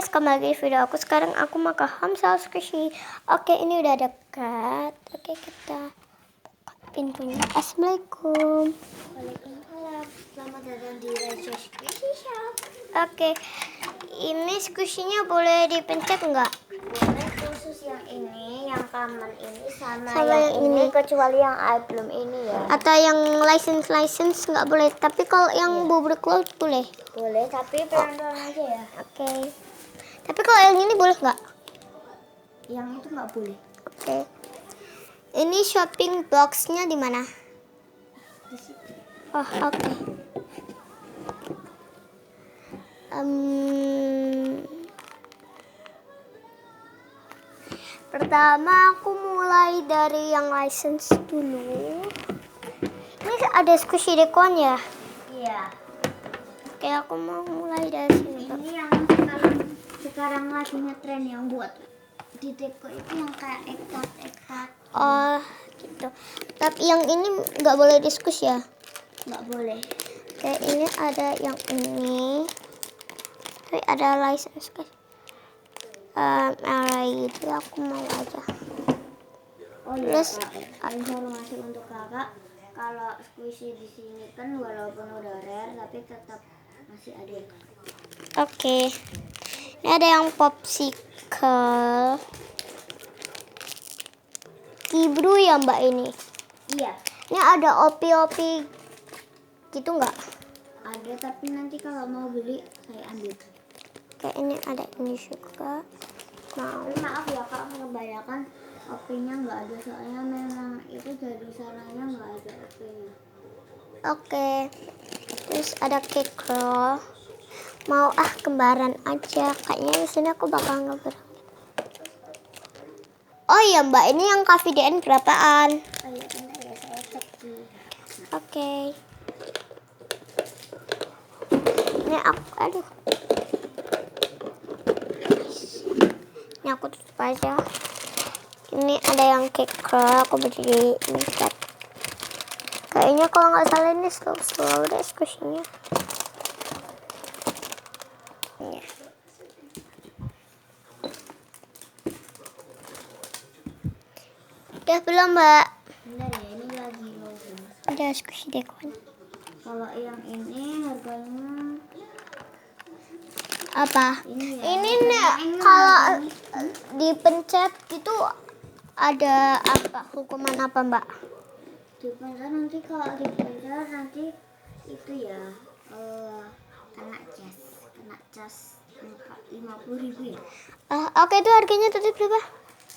guys, kembali lagi di video aku. Sekarang aku mau ke Hamsal Squishy. Oke, ini udah dekat. Oke, kita buka pintunya. Assalamualaikum. Waalaikumsalam. Selamat datang di Raja Squishy Shop. Oke, ini squishy-nya boleh dipencet nggak? Boleh, khusus yang ini, yang common ini sama yang yang ini, kecuali yang belum ini ya. Atau yang license nggak boleh. Tapi kalau yang bubur cloud boleh. Boleh, tapi pelan-pelan aja ya. Oke. Tapi kalau yang ini boleh nggak? Yang itu nggak boleh. Oke. Ini shopping box-nya di mana? Di situ. Oh, oke. Pertama aku mulai dari yang license dulu. Ini ada squishy decon ya? Iya. Oke, aku mau mulai dari sini. Ini yang sekarang lagi ngetren yang buat di teko itu yang kayak ektat. Oh, gitu. Tapi yang ini nggak boleh diskus ya? Nggak boleh. Oke, ini ada yang ini. Tapi ada license guys. Itu aku mau aja. Oh iya, Terus Kak. Informasi untuk kakak, kalau squishy di sini kan walaupun udah rare tapi tetap masih ada. Oke. Ini ada yang popsicle. Kibru ya mbak ini. Iya, Ini ada opi-opi gitu nggak? ada, tapi nanti kalau mau beli saya ambil. Kayak ini ada ini juga. Mau. Tapi maaf ya kak, kebanyakan opinya nggak ada, soalnya memang itu dari sananya nggak ada opinya. Oke. Terus ada cake roll. Mau kembaran aja. Kayaknya di sini aku bakal ngeber. Oh iya mbak, ini yang KVDN berapaan? Oh iya, bentar ya, saya cek dulu. Oke. Ini aku, aduh. Ini aku tutup aja. Ini ada yang cake roll. Aku beli ini cat. Kayaknya kalau nggak salah ini slow deh squishy-nya. Iya. Udah belum mbak? Bentar ya, ini lagi loading. Ada squishy decon. Kalau yang ini harganya Apa? ini ya. Ini nih kalau dipencet itu ada apa? Hukuman apa mbak? Dipencet nanti, kalau dipencet nanti itu ya kena cas 50.000 ya. Oke, itu harganya tadi berapa?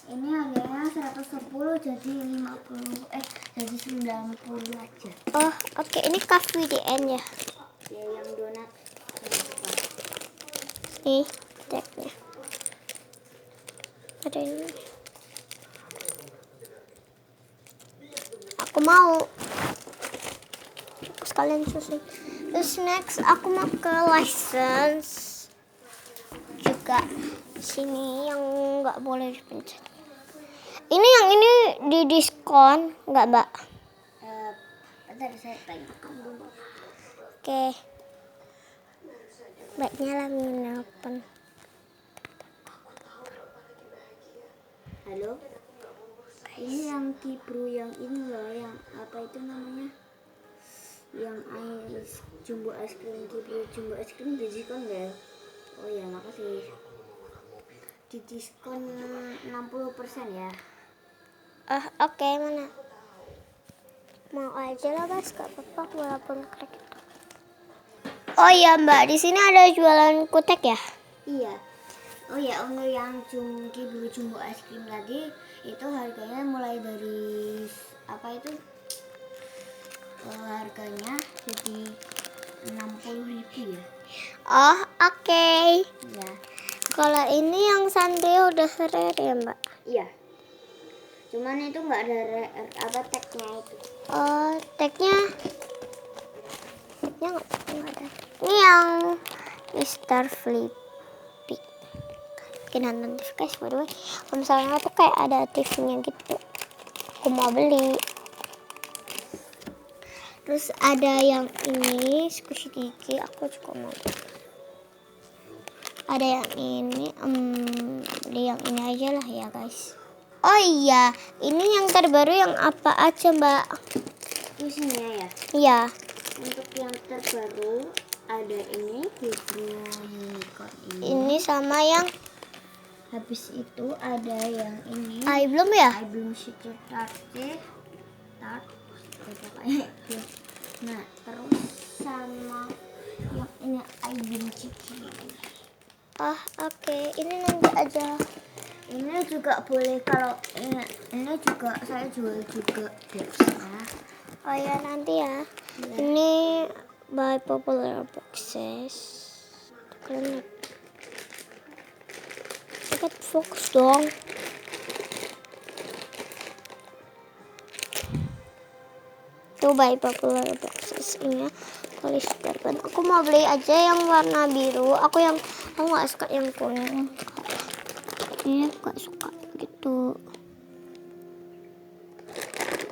Ini harganya 110 jadi 50 jadi 90 aja. Oh, oke. Ini KVDN ya. Ya yang donat. Nih, tagnya. Ada ini. Aku mau. Aku sekalian selesai. Terus next aku mau ke license juga. Sini yang nggak boleh dipencet. Ini yang ini di diskon nggak mbak? Bentar saya tanyakan dulu. Oke. Mbaknya lagi nelpon. Halo. Ini yang kibru yang ini loh, yang apa itu namanya? Yang jumbo es krim, kibru jumbo es krim diskon nggak? Oh ya, makasih. Di diskon 60% ya. Oke, mana? Mau aja lah guys, gak apa-apa walaupun krek. Oh iya mbak, di sini ada jualan kutek ya? Iya. Oh ya, untuk yang kibru jumbo es krim tadi itu harganya mulai dari apa itu? Harganya jadi 60.000 ya. Oh oke. Ya. Kalau ini yang santai udah rare ya mbak? Iya. Cuman itu nggak ada tagnya itu. Oh, tagnya nggak ada. Ini yang Mr. Flippy. Kena notif guys, by the way. Kalau misalnya tuh kayak ada TV-nya gitu. Aku mau beli. Terus ada yang ini squishy gigi, aku juga mau. ada yang ini. Beli yang ini aja lah ya guys. Oh iya, ini yang terbaru yang apa aja Mbak? Isinya ya. Iya. Untuk yang terbaru ada ini Hebrew Unicorn Ini sama yang Habis itu ada yang ini. belum ya? I belum secret tart. Pokoknya itu. Nah, terus sama yang ini I belum ciki. Ah, oke. Ini nanti aja. Ini juga boleh kalau ini juga saya jual juga boxnya. Oh ya, nanti ya. Ini by Popular Boxes. Kalian cepat fokus dong. Tuh by Popular Boxes ini tulis berapa. Aku mau beli aja yang warna biru. Aku nggak suka yang kuning. Ini gak suka gitu.